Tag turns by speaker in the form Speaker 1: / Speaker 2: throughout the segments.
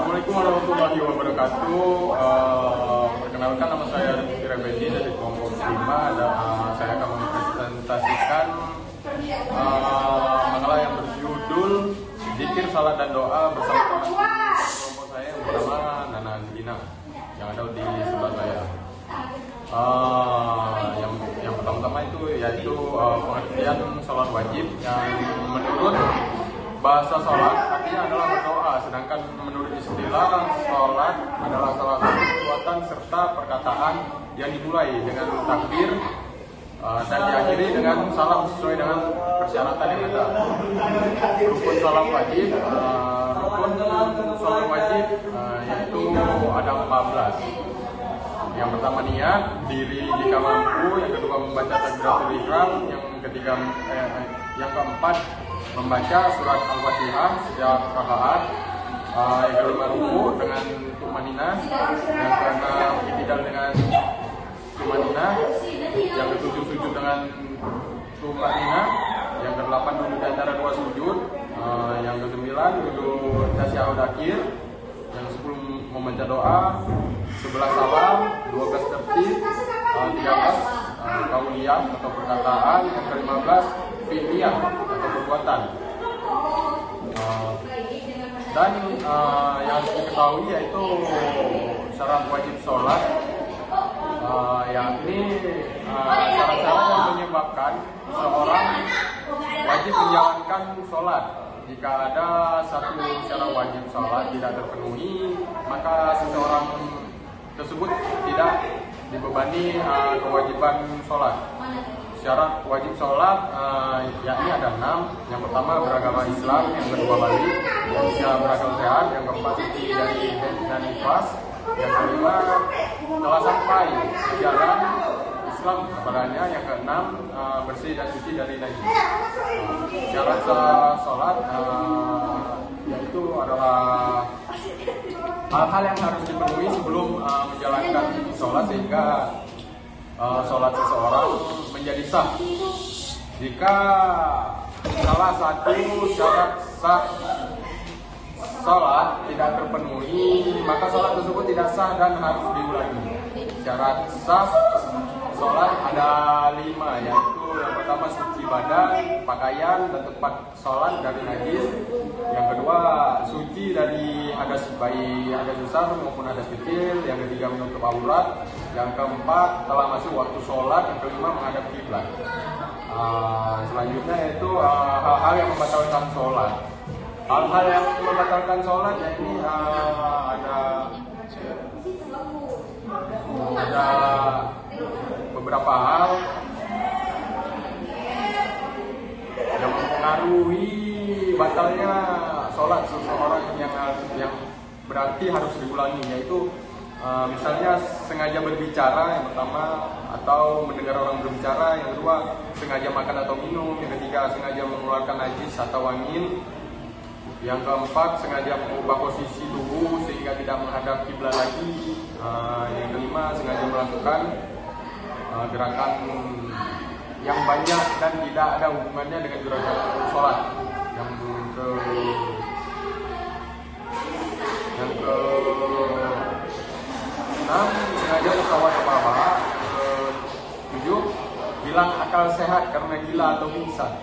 Speaker 1: Assalamualaikum warahmatullahi wabarakatuh. Perkenalkan, nama saya Rizky Rebendi dari kelompok 5. Saya akan mempresentasikan makalah yang berjudul Zikir, Salat dan Doa bersama kelompok saya yang bernama Nana Zidina yang ada di sebelah saya. Yang pertama-tama itu yaitu pengertian sholat wajib, yang menurut bahasa sholat artinya adalah berdoa, sedangkan menurut istilah sholat adalah salah satu perbuatan serta perkataan yang dimulai dengan takbir dan diakhiri dengan salam sesuai dengan persyaratan yang ada. Rukun sholat wajib, yaitu ada 14. Yang pertama niat, diri jika mampu. Yang kedua membaca takbiratul ihram. Yang keempat membaca surat Al-Fatihah setiap rakaat. Yang kelima ruku dengan tumanina. Yang keenam i'tidal dengan tumanina. Yang ketujuh sujud dengan tumanina. Yang kedelapan duduk di antara dua sujud. Yang kesembilan duduk tasyahud akhir. Yang 10 membaca doa. 11 salam, 12 tertib, 13 kauliyah atau perkataan, yang ke-15 fi'liyah atau perbuatan. Dan yang harus diketahui yaitu syarat wajib sholat, yakni syarat-syarat yang menyebabkan seorang wajib menjalankan sholat. Jika ada satu syarat wajib sholat tidak terpenuhi, maka seseorang tersebut tidak dibebani kewajiban sholat. Syarat wajib sholat yakni ada 6. Yang pertama beragama Islam, yang kedua balik, yang ketiga berakal sehat, yang keempat suci dari haid dan nifas, yang kelima telah sampai jalan Islam kepadanya, yang keenam bersih dan suci dari najis. Syarat sholat yaitu adalah hal-hal yang harus dipenuhi sebelum menjalankan sholat sehingga sholat seseorang menjadi sah. Jika salah satu syarat sah sholat tidak terpenuhi, maka sholat tersebut tidak sah dan harus diulangi. Syarat sah sholat ada 5, yaitu yang pertama suci badan, pakaian dan tempat sholat dari najis. Yang kedua suci dari hadas, baik hadas besar maupun hadas kecil. Yang ketiga menutup aurat. Yang keempat telah masuk waktu sholat. Yang kelima menghadap kiblat. Selanjutnya yaitu hal-hal yang membatalkan sholat. Hal-hal yang membatalkan sholat yakni ada beberapa hal yang mempengaruhi batalnya sholat seseorang yang berarti harus diulangi, yaitu misalnya sengaja berbicara yang pertama, atau mendengar orang berbicara. Yang kedua sengaja makan atau minum. Yang ketiga sengaja mengeluarkan najis atau angin. Yang keempat sengaja mengubah posisi tubuh sehingga tidak menghadap kiblat lagi. Yang kelima sengaja melakukan gerakan yang banyak dan tidak ada hubungannya dengan gerakan sholat. Yang ke-6 sengaja tertawa apa-apa. Ke-7 hilang akal sehat karena gila atau pingsan.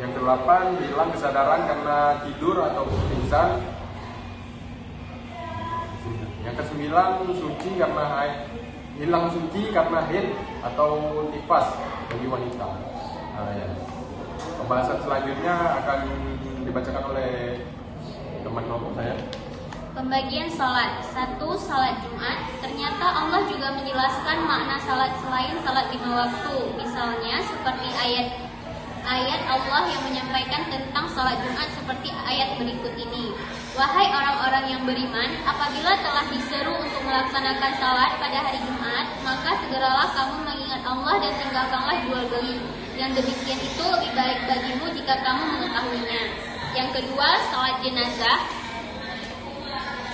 Speaker 1: Yang ke-8 hilang kesadaran karena tidur atau pingsan. Yang ke-9 hilang suci karena haid atau nifas bagi wanita. Pembahasan selanjutnya akan dibacakan oleh teman kelompok saya.
Speaker 2: Pembagian salat. 1. Salat Jumat. Ternyata Allah juga menjelaskan makna salat selain salat 5 waktu. Misalnya seperti ayat Allah yang menyampaikan tentang salat Jumat seperti ayat berikut ini. Wahai orang-orang yang beriman, apabila telah diseru untuk melaksanakan salat pada hari Jumat, maka segeralah kamu mengingat Allah dan tinggalkanlah jual beli. Yang demikian itu lebih baik bagimu jika kamu mengetahuinya. Yang kedua, salat jenazah.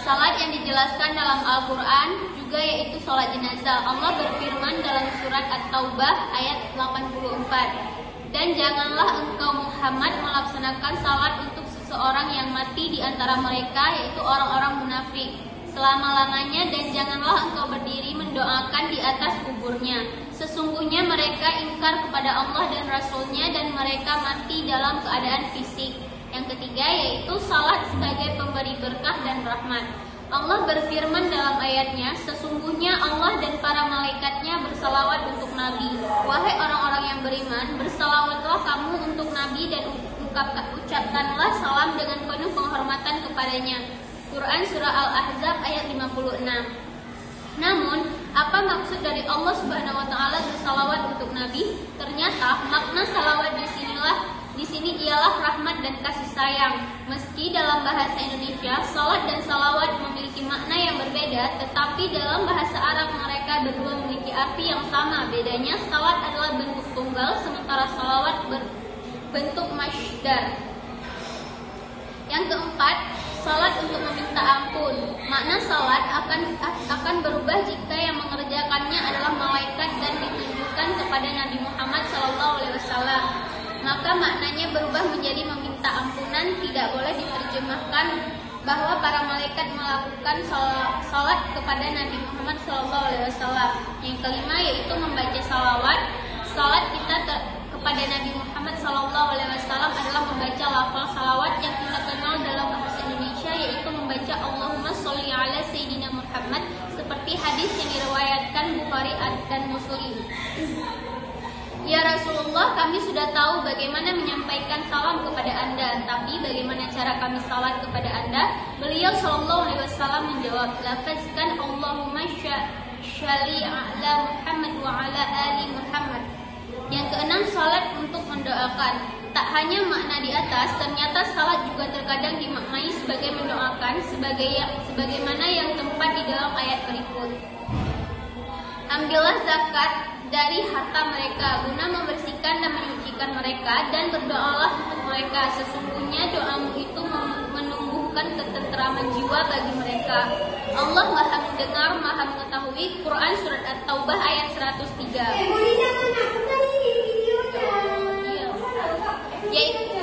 Speaker 2: Salat yang dijelaskan dalam Al-Quran juga yaitu salat jenazah. Allah berfirman dalam surat At-Taubah ayat 84. Dan janganlah engkau Muhammad melaksanakan salat untuk seseorang yang mati di antara mereka, yaitu orang-orang munafik selama-lamanya, dan janganlah engkau berdiri mendoakan di atas kuburnya. Sesungguhnya mereka ingkar kepada Allah dan Rasul-Nya, dan mereka mati dalam keadaan fisik. Yang ketiga yaitu salat sebagai pemberi berkah dan rahmat. Allah berfirman dalam ayatnya, sesungguhnya Allah dan para malaikatnya bersalawat untuk Nabi. Wahai orang-orang yang beriman, bersalawatlah kamu untuk Nabi dan ucapkanlah salam dengan penuh penghormatan kepadanya. Quran Surah Al-Ahzab ayat 56. Namun, apa maksud dari Allah Subhanahu wa taala bersalawat untuk Nabi? Ternyata makna salawat di sini ialah rahmat dan kasih sayang. Meski dalam bahasa Indonesia salat dan salawat memiliki makna yang berbeda, tetapi dalam bahasa Arab mereka berdua memiliki arti yang sama. Bedanya salat adalah bentuk tunggal, sementara salawat berbentuk masdar. Yang keempat, salat untuk meminta ampun. Makna salat akan berubah jika yang mengerjakannya adalah malaikat dan ditunjukkan kepada Nabi Muhammad SAW. Maka maknanya berubah menjadi meminta ampunan. Tidak boleh diterjemahkan bahwa para malaikat melakukan salat kepada Nabi Muhammad SAW. Yang kelima yaitu membaca salawat. Salat kita kepada Nabi Muhammad SAW adalah membaca lafal salawat yang kita kenal dalam bahasa Indonesia, yaitu membaca Allahumma sholli ala Sayyidina Muhammad, seperti hadis yang diriwayatkan Bukhari dan Muslim. Ya Rasulullah, kami sudah tahu bagaimana menyampaikan salam kepada Anda, tapi bagaimana cara kami salat kepada Anda? Beliau SAW menjawab, lafazkan Allahumma sholli ala Muhammad wa ala ali Muhammad. Yang keenam, salat untuk mendoakan. Tak hanya makna di atas, ternyata salat juga terkadang dimaknai sebagai mendoakan, sebagaimana yang tempat di dalam ayat berikut. Ambillah zakat dari harta mereka guna membersihkan dan menyucikan mereka, dan berdoalah untuk mereka. Sesungguhnya doamu itu menumbuhkan ketenteraman jiwa bagi mereka. Allah Maha mendengar, Maha mengetahui. Quran Surat At-Taubah ayat 103.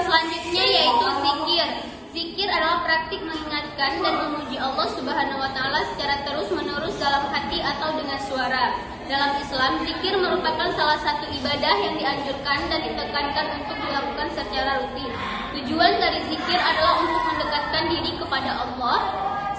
Speaker 2: Selanjutnya yaitu zikir. Zikir adalah praktik mengingatkan dan memuji Allah Subhanahu wa taala secara terus-menerus dalam hati atau dengan suara. Dalam Islam, zikir merupakan salah satu ibadah yang dianjurkan dan ditekankan untuk dilakukan secara rutin. Tujuan dari zikir adalah untuk mendekatkan diri kepada Allah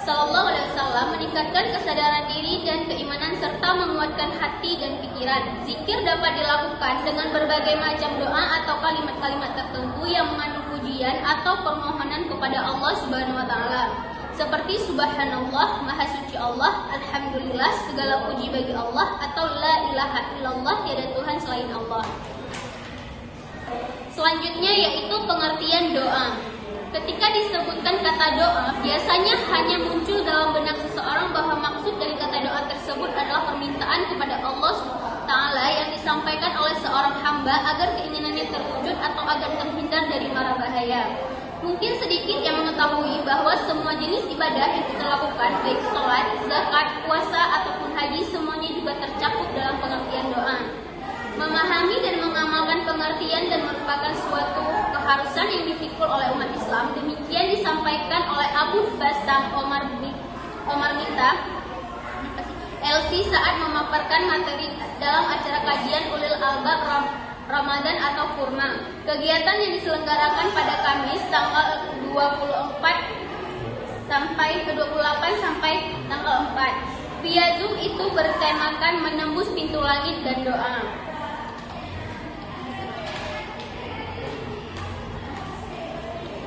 Speaker 2: Sallallahu Alaihi Wasallam, meningkatkan kesadaran diri dan keimanan serta menguatkan hati dan pikiran. Zikir dapat dilakukan dengan berbagai macam doa atau kalimat-kalimat tertentu yang mengandung pujian atau permohonan kepada Allah Subhanahu Wa Taala, seperti Subhanallah, Maha Suci Allah, Alhamdulillah, segala puji bagi Allah, atau La ilaha illallah, tiada Tuhan selain Allah. Selanjutnya yaitu pengertian doa. Ketika disebutkan kata doa, biasanya hanya muncul dalam benak seseorang bahwa maksud dari kata doa tersebut adalah permintaan kepada Allah Ta'ala yang disampaikan oleh seorang hamba agar keinginannya terwujud atau agar terhindar dari mara bahaya. Mungkin sedikit yang mengetahui bahwa semua jenis ibadah yang kita lakukan, baik sholat, zakat, puasa, ataupun haji, semuanya juga tercakup dalam pengertian doa. Memahami dan mengamalkan pengertian dan merupakan suatu keharusan yang dipikul oleh umat Islam. Demikian disampaikan oleh Abu Basam Omar Mita LC saat memaparkan materi dalam acara kajian Ulil Albab Ramadan atau Kurma. Kegiatan yang diselenggarakan pada Kamis tanggal 24 sampai ke 28 sampai tanggal 4. Via Zoom itu bertemakan menembus pintu langit dan doa.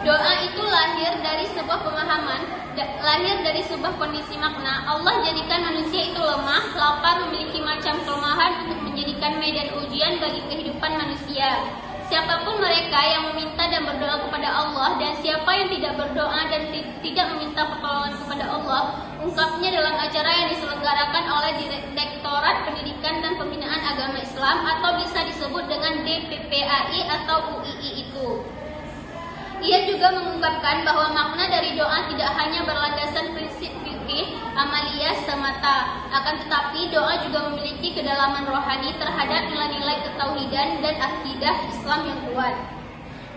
Speaker 2: Doa itu lahir dari sebuah pemahaman, lahir dari sebuah kondisi makna. Allah jadikan manusia itu lemah, lapar, memiliki macam kelemahan untuk menjadikan medan ujian bagi kehidupan manusia. Siapapun mereka yang meminta dan berdoa kepada Allah, dan siapa yang tidak berdoa dan tidak meminta pertolongan kepada Allah, ungkapnya dalam acara yang diselenggarakan oleh Direktorat Pendidikan dan Pembinaan Agama Islam atau bisa disebut dengan DPPAI atau UII itu. Ia juga mengungkapkan bahwa makna dari doa tidak hanya berlandaskan prinsip fikih amaliyah semata, akan tetapi doa juga memiliki kedalaman rohani terhadap nilai-nilai ketauhidan dan akidah Islam yang kuat.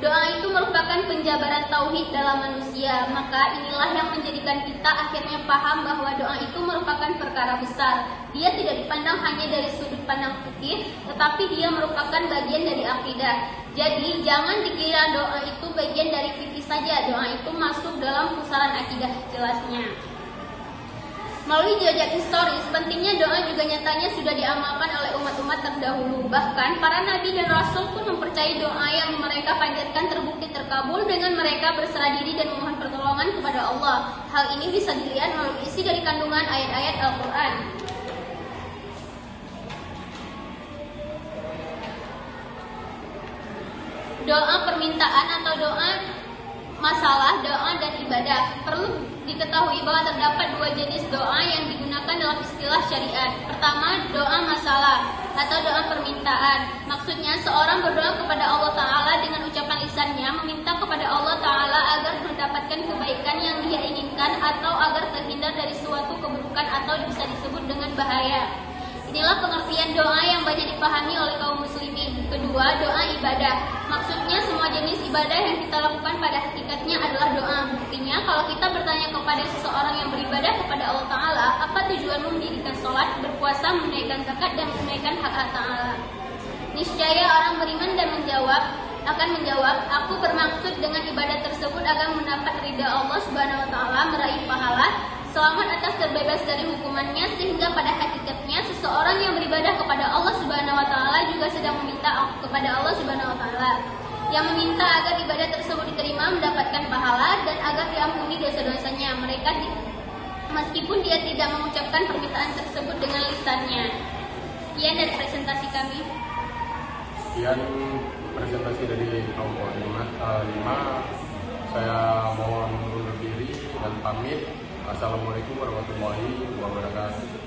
Speaker 2: Doa itu merupakan penjabaran tauhid dalam manusia. Maka inilah yang menjadikan kita akhirnya paham bahwa doa itu merupakan perkara besar. Dia tidak dipandang hanya dari sudut pandang fikih, tetapi dia merupakan bagian dari akidah. Jadi jangan dikira doa itu bagian dari fikih saja. Doa itu masuk dalam pusaran akidah jelasnya. Melalui jejak historis, pentingnya doa juga nyatanya sudah diamalkan oleh umat-umat terdahulu. Bahkan para nabi dan rasul pun mempercayai doa yang mereka panjatkan terbukti terkabul dengan mereka berserah diri dan memohon pertolongan kepada Allah. Hal ini bisa dilihat melalui isi dari kandungan ayat-ayat Al-Quran. Doa permintaan atau doa masalah, doa dan ibadah. Perlu diketahui bahwa terdapat dua jenis doa yang digunakan dalam istilah syariat. Pertama, doa masalah atau doa permintaan. Maksudnya seorang berdoa kepada Allah Ta'ala dengan ucapan lisannya, meminta kepada Allah Ta'ala agar mendapatkan kebaikan yang dia inginkan atau agar terhindar dari suatu keburukan atau bisa disebut dengan bahaya. Inilah pengertian doa yang banyak dipahami oleh kaum muslimin. Kedua, doa ibadah. Maksudnya semua jenis ibadah yang kita lakukan pada hakikatnya adalah doa. Buktinya, kalau kita bertanya kepada seseorang yang beribadah kepada Allah Ta'ala, apa tujuanmu mendirikan sholat, berpuasa, menunaikan zakat, dan menunaikan hak Allah Ta'ala? Niscaya orang beriman dan akan menjawab, aku bermaksud dengan ibadah tersebut agar mendapat ridha Allah Subhanahu Wa Ta'ala, meraih pahala, selamat atas terbebas dari hukumannya, sehingga pada hakikatnya seseorang yang beribadah kepada Allah Subhanahu Wa Ta'ala juga sedang meminta kepada Allah Subhanahu Wa Ta'ala, yang meminta agar ibadah tersebut diterima, mendapatkan pahala, dan agar diampuni dosa-dosanya. Meskipun dia tidak mengucapkan permintaan tersebut dengan lisannya. Sekian dari presentasi kami.
Speaker 1: Sekian presentasi dari kelompok 5. Saya mohon undur diri dan pamit. Assalamualaikum warahmatullahi wabarakatuh.